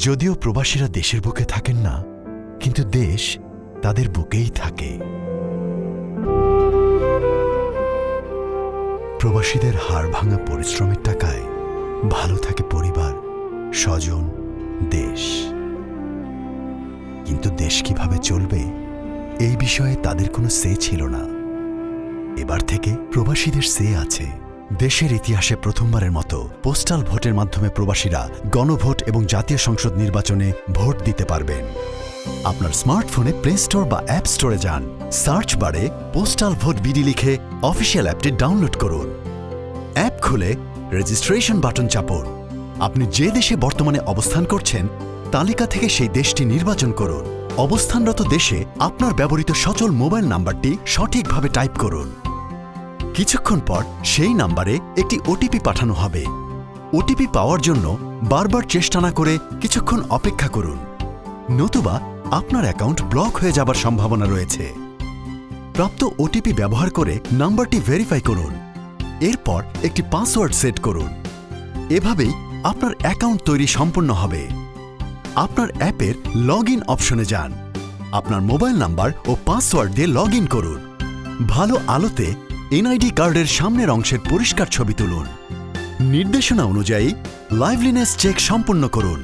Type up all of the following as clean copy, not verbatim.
যদিও প্রবাসীরা দেশের বুকে থাকেন না, কিন্তু দেশ তাদের বুকেই থাকে। প্রবাসীদের হাড় ভাঙা পরিশ্রমের টাকায় ভালো থাকে পরিবার, স্বজন, দেশ। কিন্তু দেশ কিভাবে চলবে এই বিষয়ে তাদের কোনো সে ছিল না। এবার থেকে প্রবাসীদের সে আছে। দেশের ইতিহাসে প্রথমবারের মতো পোস্টাল ভোটের মাধ্যমে প্রবাসীরা গণভোট এবং জাতীয় সংসদ নির্বাচনে ভোট দিতে পারবেন। আপনার স্মার্টফোনে প্লে স্টোর বা অ্যাপ স্টোরে যান, সার্চ বারে পোস্টাল ভোট বিডি লিখে অফিসিয়াল অ্যাপটি ডাউনলোড করুন। অ্যাপ খুলে রেজিস্ট্রেশন বাটন চাপুন। আপনি যে দেশে বর্তমানে অবস্থান করছেন তালিকা থেকে সেই দেশটি নির্বাচন করুন। অবস্থানরত দেশে আপনার ব্যবহৃত সচল মোবাইল নাম্বারটি সঠিকভাবে টাইপ করুন। কিছুক্ষণ পর সেই নাম্বারে একটি ওটিপি পাঠানো হবে। ওটিপি পাওয়ার জন্য বারবার চেষ্টা না করে কিছুক্ষণ অপেক্ষা করুন, নতুবা আপনার অ্যাকাউন্ট ব্লক হয়ে যাবার সম্ভাবনা রয়েছে। প্রাপ্ত ওটিপি ব্যবহার করে নাম্বারটি ভেরিফাই করুন। এরপর একটি পাসওয়ার্ড সেট করুন। এভাবেই আপনার অ্যাকাউন্ট তৈরি সম্পন্ন হবে। আপনার অ্যাপের লগ ইন অপশনে যান। আপনার মোবাইল নাম্বার ও পাসওয়ার্ড দিয়ে লগ ইন করুন। ভালো আলোতে এনআইডি কার্ডের সামনের অংশের পরিষ্কার ছবি তুলুন। নির্দেশনা অনুযায়ী লাইভলিনেস চেক সম্পন্ন করুন।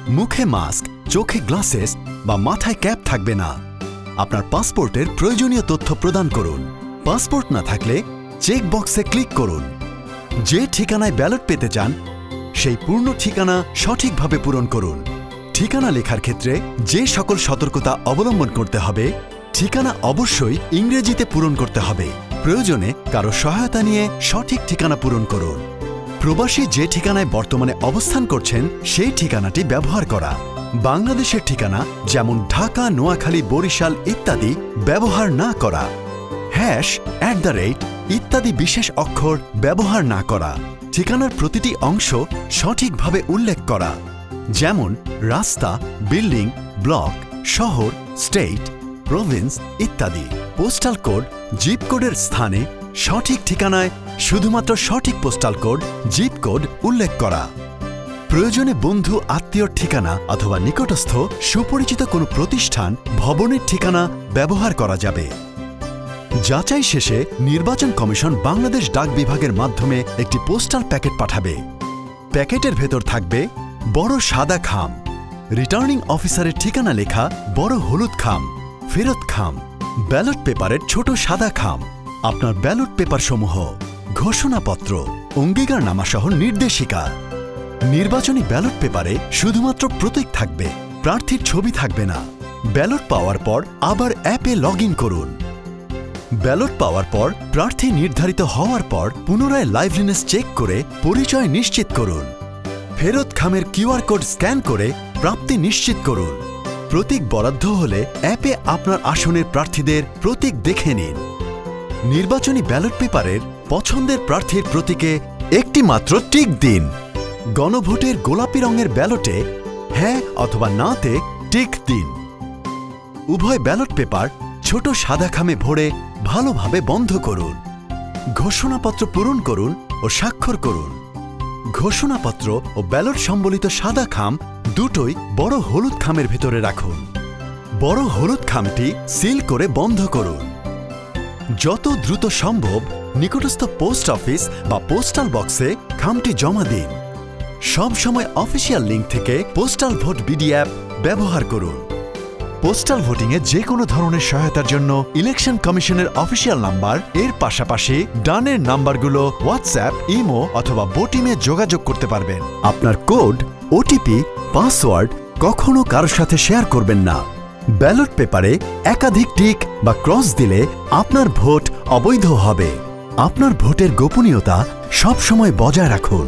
মুখে মাস্ক, চোখে গ্লাসেস বা মাথায় ক্যাপ থাকবে না। আপনার পাসপোর্টের প্রয়োজনীয় তথ্য প্রদান করুন। পাসপোর্ট না থাকলে চেক বক্সে ক্লিক করুন। যে ঠিকানায় ব্যালট পেতে চান সেই পূর্ণ ঠিকানা সঠিকভাবে পূরণ করুন। ঠিকানা লেখার ক্ষেত্রে যে সকল সতর্কতা অবলম্বন করতে হবে, ঠিকানা অবশ্যই ইংরেজিতে পূরণ করতে হবে। প্রয়োজনে কারো সহায়তা নিয়ে সঠিক ঠিকানা পূরণ করুন। প্রবাসী যে ঠিকানায় বর্তমানে অবস্থান করছেন সেই ঠিকানাটি ব্যবহার করা। বাংলাদেশের ঠিকানা যেমন ঢাকা, নোয়াখালী, বরিশাল ইত্যাদি ব্যবহার না করা। # ইত্যাদি বিশেষ অক্ষর ব্যবহার না করা। ঠিকানার প্রতিটি অংশ সঠিকভাবে উল্লেখ করা, যেমন রাস্তা, বিল্ডিং, ব্লক, শহর, স্টেট, প্রভিন্স ইত্যাদি। পোস্টাল কোড, জিপ কোডের স্থানে সঠিক ঠিকানায় শুধুমাত্র সঠিক পোস্টাল কোড, জিপ কোড উল্লেখ করা। প্রয়োজনে বন্ধু, আত্মীয়র ঠিকানা অথবা নিকটস্থ সুপরিচিত কোনো প্রতিষ্ঠান, ভবনের ঠিকানা ব্যবহার করা যাবে। যাচাই শেষে নির্বাচন কমিশন বাংলাদেশ ডাক বিভাগের মাধ্যমে একটি পোস্টাল প্যাকেট পাঠাবে। প্যাকেটের ভেতর থাকবে বড় সাদা খাম, রিটার্নিং অফিসারের ঠিকানা লেখা বড় হলুদ খাম, ফেরত খাম, ব্যালট পেপারের ছোট সাদা খাম, আপনার ব্যালট পেপার সমূহ, ঘোষণাপত্র, অঙ্গীকারনামাসহ নির্দেশিকা। নির্বাচনী ব্যালট পেপারে শুধুমাত্র প্রতীক থাকবে, প্রার্থীর ছবি থাকবে না। ব্যালট পাওয়ার পর আবার অ্যাপে লগ ইন করুন। ব্যালট পাওয়ার পর প্রার্থী নির্ধারিত হওয়ার পর পুনরায় লাইভলিনেস চেক করে পরিচয় নিশ্চিত করুন। ফেরত খামের কিউআর কোড স্ক্যান করে প্রাপ্তি নিশ্চিত করুন। প্রতীক বরাদ্দ হলে অ্যাপে আপনার আসনের প্রার্থীদের প্রতীক দেখে নিন। নির্বাচনী ব্যালট পেপারের পছন্দের প্রার্থীর প্রতীকে একটি মাত্র টিক দিন। গণভোটের গোলাপি রঙের ব্যালটে হ্যাঁ অথবা নাতে টিক দিন। উভয় ব্যালট পেপার ছোট সাদা খামে ভরে ভালোভাবে বন্ধ করুন। ঘোষণাপত্র পূরণ করুন ও স্বাক্ষর করুন। ঘোষণাপত্র ও ব্যালট সম্বলিত সাদা খাম দুটোই বড় হলুদ খামের ভেতরে রাখুন। বড় হলুদ খামটি সিল করে বন্ধ করুন। যত দ্রুত সম্ভব নিকটস্থ পোস্ট অফিস বা পোস্টাল বক্সে খামটি জমা দিন। সব সময় অফিসিয়াল লিঙ্ক থেকে পোস্টাল ভোট বিডি অ্যাপ ব্যবহার করুন। পোস্টাল ভোটিংয়ে যে কোনো ধরনের সহায়তার জন্য ইলেকশন কমিশনের অফিসিয়াল নাম্বার এর পাশাপাশি ডানের নাম্বারগুলো হোয়াটসঅ্যাপ, ইমো অথবা বোটিমে যোগাযোগ করতে পারবেন। আপনার কোড, ওটিপি, পাসওয়ার্ড কখনো কারোর সাথে শেয়ার করবেন না। ব্যালট পেপারে একাধিক টিক বা ক্রস দিলে আপনার ভোট অবৈধ হবে। আপনার ভোটের গোপনীয়তা সবসময় বজায় রাখুন।